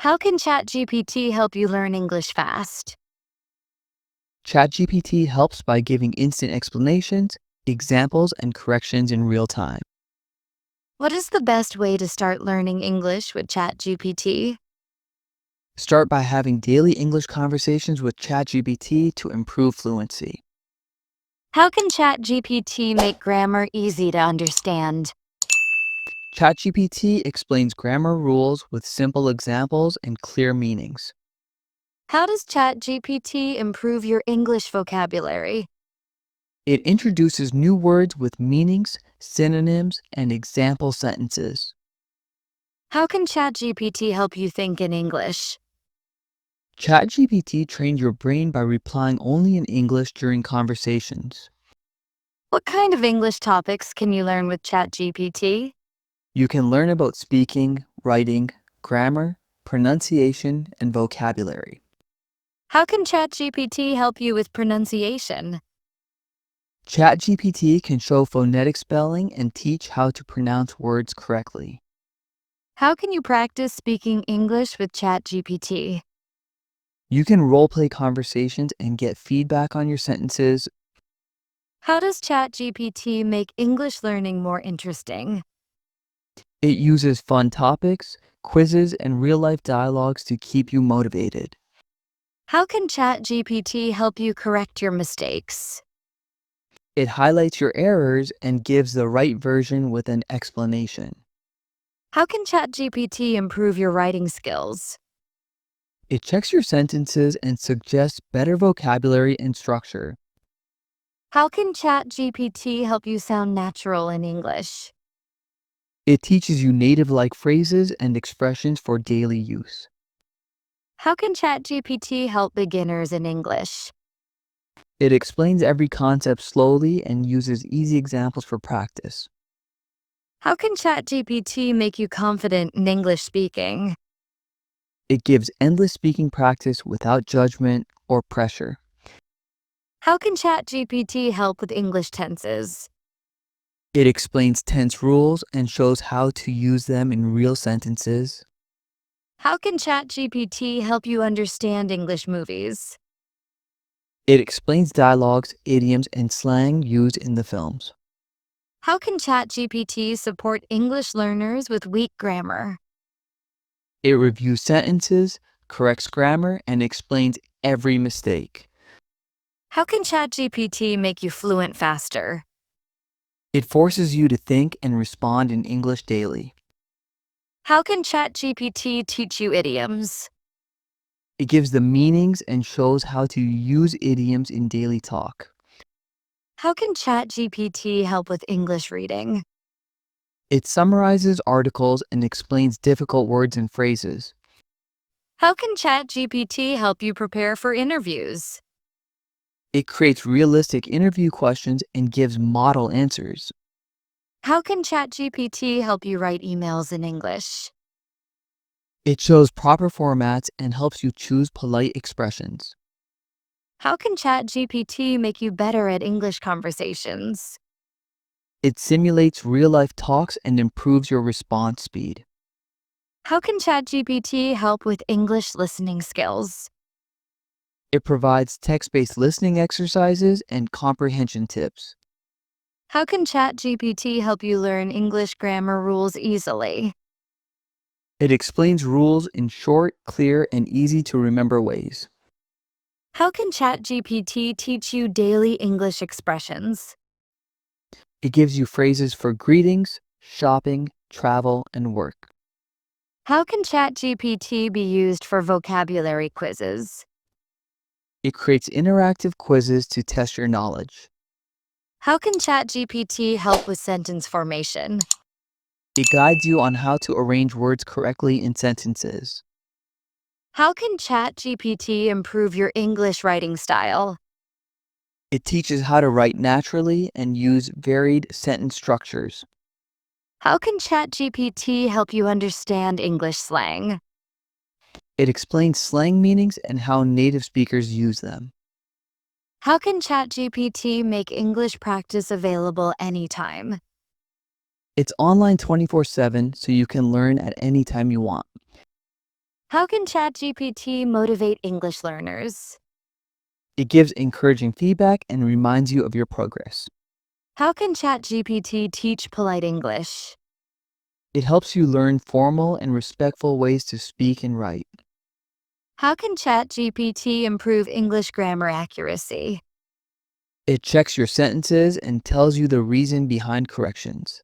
How can ChatGPT help you learn English fast? ChatGPT helps by giving instant explanations, examples, and corrections in real time. What is the best way to start learning English with ChatGPT? Start by having daily English conversations with ChatGPT to improve fluency. How can ChatGPT make grammar easy to understand? ChatGPT explains grammar rules with simple examples and clear meanings. How does ChatGPT improve your English vocabulary? It introduces new words with meanings, synonyms, and example sentences. How can ChatGPT help you think in English? ChatGPT trains your brain by replying only in English during conversations. What kind of English topics can you learn with ChatGPT? You can learn about speaking, writing, grammar, pronunciation, and vocabulary. How can ChatGPT help you with pronunciation? ChatGPT can show phonetic spelling and teach how to pronounce words correctly. How can you practice speaking English with ChatGPT? You can role-play conversations and get feedback on your sentences. How does ChatGPT make English learning more interesting? It uses fun topics, quizzes, and real-life dialogues to keep you motivated. How can ChatGPT help you correct your mistakes? It highlights your errors and gives the right version with an explanation. How can ChatGPT improve your writing skills? It checks your sentences and suggests better vocabulary and structure. How can ChatGPT help you sound natural in English? It teaches you native-like phrases and expressions for daily use. How can ChatGPT help beginners in English? It explains every concept slowly and uses easy examples for practice. How can ChatGPT make you confident in English speaking? It gives endless speaking practice without judgment or pressure. How can ChatGPT help with English tenses? It explains tense rules and shows how to use them in real sentences. How can ChatGPT help you understand English movies? It explains dialogues, idioms, and slang used in the films. How can ChatGPT support English learners with weak grammar? It reviews sentences, corrects grammar, and explains every mistake. How can ChatGPT make you fluent faster? It forces you to think and respond in English daily. How can ChatGPT teach you idioms? It gives the meanings and shows how to use idioms in daily talk. How can ChatGPT help with English reading? It summarizes articles and explains difficult words and phrases. How can ChatGPT help you prepare for interviews? It creates realistic interview questions and gives model answers. How can ChatGPT help you write emails in English? It shows proper formats and helps you choose polite expressions. How can ChatGPT make you better at English conversations? It simulates real-life talks and improves your response speed. How can ChatGPT help with English listening skills? It provides text-based listening exercises and comprehension tips. How can ChatGPT help you learn English grammar rules easily? It explains rules in short, clear, and easy to remember ways. How can ChatGPT teach you daily English expressions? It gives you phrases for greetings, shopping, travel, and work. How can ChatGPT be used for vocabulary quizzes? It creates interactive quizzes to test your knowledge. How can ChatGPT help with sentence formation? It guides you on how to arrange words correctly in sentences. How can ChatGPT improve your English writing style? It teaches how to write naturally and use varied sentence structures. How can ChatGPT help you understand English slang? It explains slang meanings and how native speakers use them. How can ChatGPT make English practice available anytime? It's online 24/7, so you can learn at any time you want. How can ChatGPT motivate English learners? It gives encouraging feedback and reminds you of your progress. How can ChatGPT teach polite English? It helps you learn formal and respectful ways to speak and write. How can ChatGPT improve English grammar accuracy? It checks your sentences and tells you the reason behind corrections.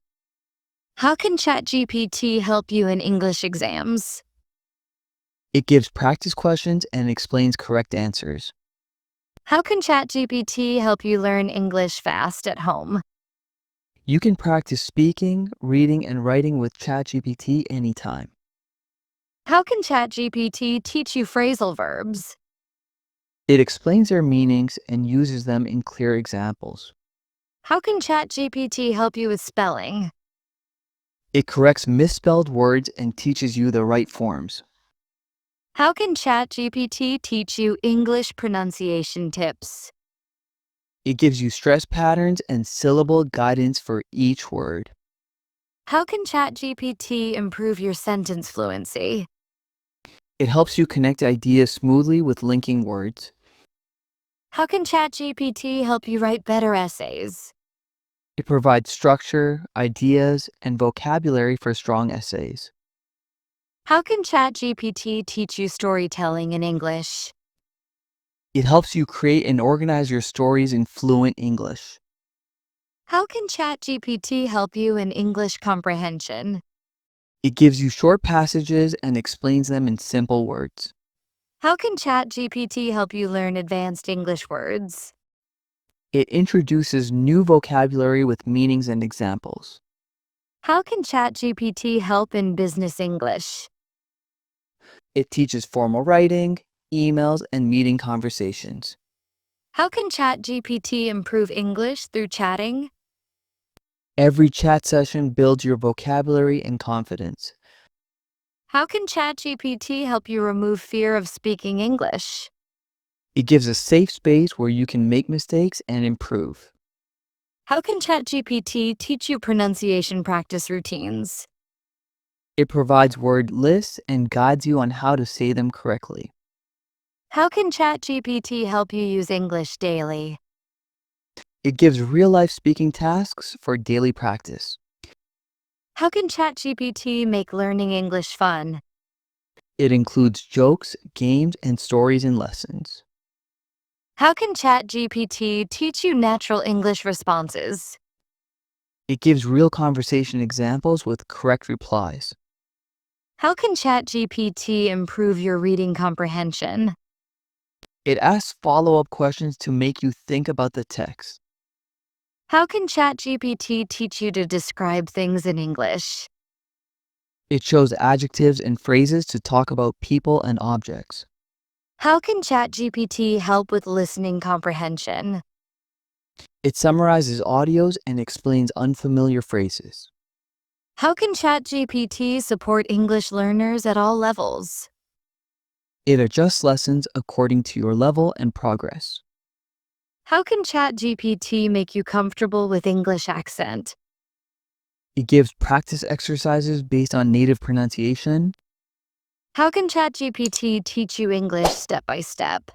How can ChatGPT help you in English exams? It gives practice questions and explains correct answers. How can ChatGPT help you learn English fast at home? You can practice speaking, reading, and writing with ChatGPT anytime. How can ChatGPT teach you phrasal verbs? It explains their meanings and uses them in clear examples. How can ChatGPT help you with spelling? It corrects misspelled words and teaches you the right forms. How can ChatGPT teach you English pronunciation tips? It gives you stress patterns and syllable guidance for each word. How can ChatGPT improve your sentence fluency? It helps you connect ideas smoothly with linking words. How can ChatGPT help you write better essays? It provides structure, ideas, and vocabulary for strong essays. How can ChatGPT teach you storytelling in English? It helps you create and organize your stories in fluent English. How can ChatGPT help you in English comprehension? It gives you short passages and explains them in simple words. How can ChatGPT help you learn advanced English words? It introduces new vocabulary with meanings and examples. How can ChatGPT help in business English? It teaches formal writing, emails, and meeting conversations. How can ChatGPT improve English through chatting? Every chat session builds your vocabulary and confidence. How can ChatGPT help you remove fear of speaking English? It gives a safe space where you can make mistakes and improve. How can ChatGPT teach you pronunciation practice routines? It provides word lists and guides you on how to say them correctly. How can ChatGPT help you use English daily? It gives real-life speaking tasks for daily practice. How can ChatGPT make learning English fun? It includes jokes, games, and stories in lessons. How can ChatGPT teach you natural English responses? It gives real conversation examples with correct replies. How can ChatGPT improve your reading comprehension? It asks follow-up questions to make you think about the text. How can ChatGPT teach you to describe things in English? It shows adjectives and phrases to talk about people and objects. How can ChatGPT help with listening comprehension? It summarizes audios and explains unfamiliar phrases. How can ChatGPT support English learners at all levels? It adjusts lessons according to your level and progress. How can ChatGPT make you comfortable with English accent? It gives practice exercises based on native pronunciation. How can ChatGPT teach you English step by step?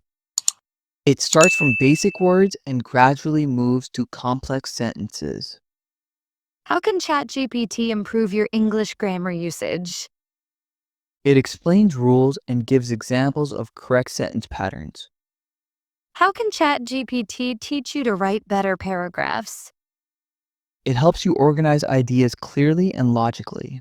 It starts from basic words and gradually moves to complex sentences. How can ChatGPT improve your English grammar usage? It explains rules and gives examples of correct sentence patterns. How can ChatGPT teach you to write better paragraphs? It helps you organize ideas clearly and logically.